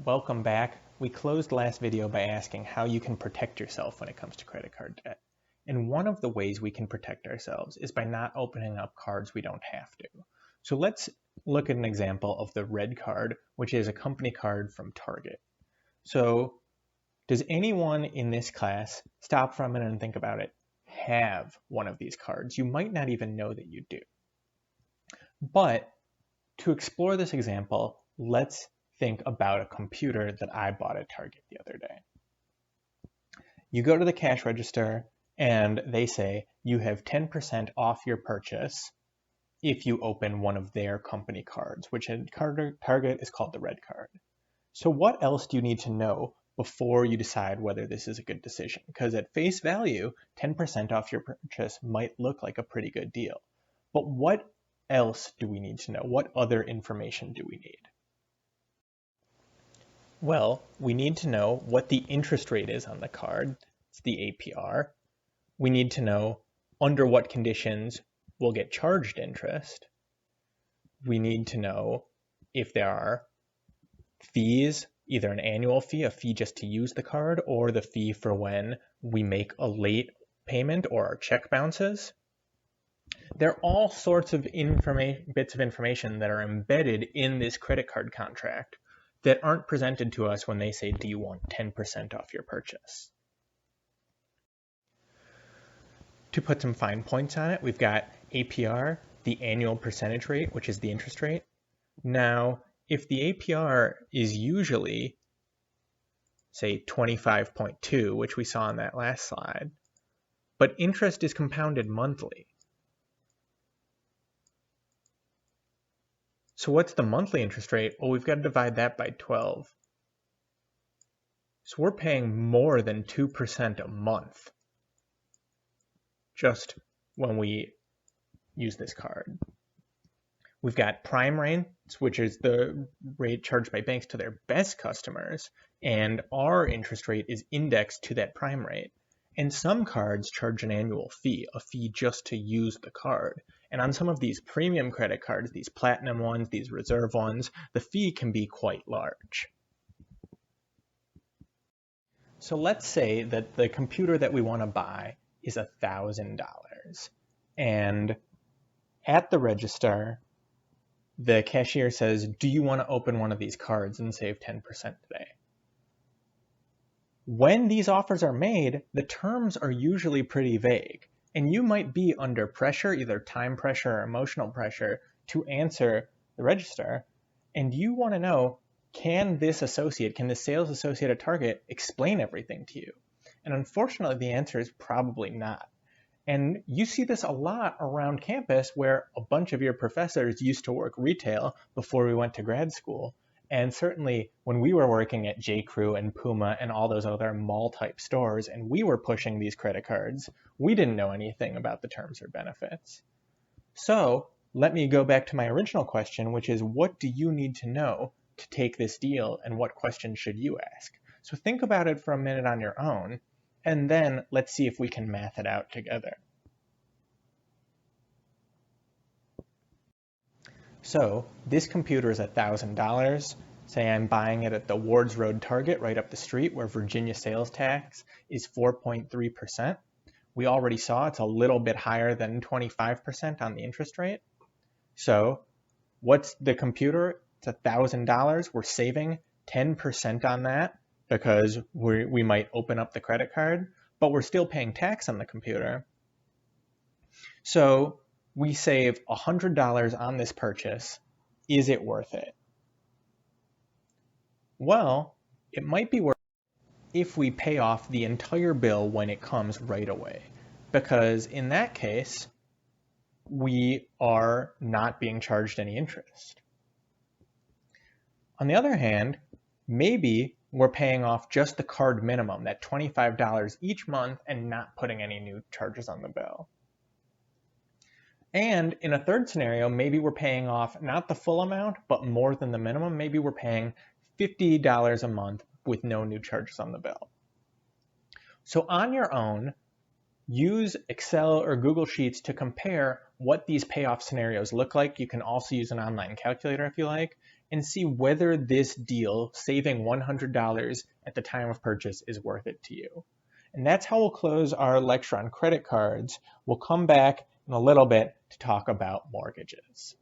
Welcome back. We closed last video by asking how you can protect yourself when it comes to credit card debt. And one of the ways we can protect ourselves is by not opening up cards we don't have to. So let's look at an example of the red card, which is a company card from Target. So does anyone in this class stop for a minute and think about it? Have one of these cards. You might not even know that you do. But to explore this example, let's think about a computer that I bought at Target the other day. You go to the cash register and they say you have 10% off your purchase if you open one of their company cards, which at Target is called the red card. So what else do you need to know before you decide whether this is a good decision? Because at face value, 10% off your purchase might look like a pretty good deal. But what else do we need to know? What other information do we need? Well, we need to know what the interest rate is on the card. It's the APR. We need to know under what conditions we'll get charged interest. We need to know if there are fees, either an annual fee, a fee just to use the card, or the fee for when we make a late payment or our check bounces. There are all sorts of bits of information that are embedded in this credit card contract that aren't presented to us when they say, do you want 10% off your purchase? To put some fine points on it, we've got APR, the annual percentage rate, which is the interest rate. Now, if the APR is usually, say, 25.2, which we saw on that last slide, but interest is compounded monthly. So what's the monthly interest rate? Well, we've got to divide that by 12. So we're paying more than 2% a month just when we use this card. We've got prime rates, which is the rate charged by banks to their best customers, and our interest rate is indexed to that prime rate. And some cards charge an annual fee, a fee just to use the card. And on some of these premium credit cards, these platinum ones, these reserve ones, the fee can be quite large. So let's say that the computer that we want to buy is $1,000. And at the register, the cashier says, do you want to open one of these cards and save 10% today? When these offers are made, the terms are usually pretty vague, and you might be under pressure, either time pressure or emotional pressure, to answer the register, and you want to know, can the sales associate at Target explain everything to you? And unfortunately, the answer is probably not. And you see this a lot around campus where a bunch of your professors used to work retail before we went to grad school. And certainly when we were working at J.Crew and Puma and all those other mall-type stores and we were pushing these credit cards, we didn't know anything about the terms or benefits. So let me go back to my original question, which is what do you need to know to take this deal and what questions should you ask? So think about it for a minute on your own, and then let's see if we can math it out together. So this computer is $1,000. Say I'm buying it at the Wards Road Target right up the street where Virginia sales tax is 4.3%. We already saw it's a little bit higher than 25% on the interest rate. So what's the computer? It's $1,000. We're saving 10% on that because we might open up the credit card, but we're still paying tax on the computer. So we save $100 on this purchase. Is it worth it? Well, it might be worth it if we pay off the entire bill when it comes right away, because in that case, we are not being charged any interest. On the other hand, maybe we're paying off just the card minimum, that $25 each month, and not putting any new charges on the bill. And in a third scenario, maybe we're paying off not the full amount, but more than the minimum. Maybe we're paying $50 a month with no new charges on the bill. So on your own, use Excel or Google Sheets to compare what these payoff scenarios look like. You can also use an online calculator if you like, and see whether this deal, saving $100 at the time of purchase, is worth it to you. And that's how we'll close our lecture on credit cards. We'll come back in a little bit to talk about mortgages.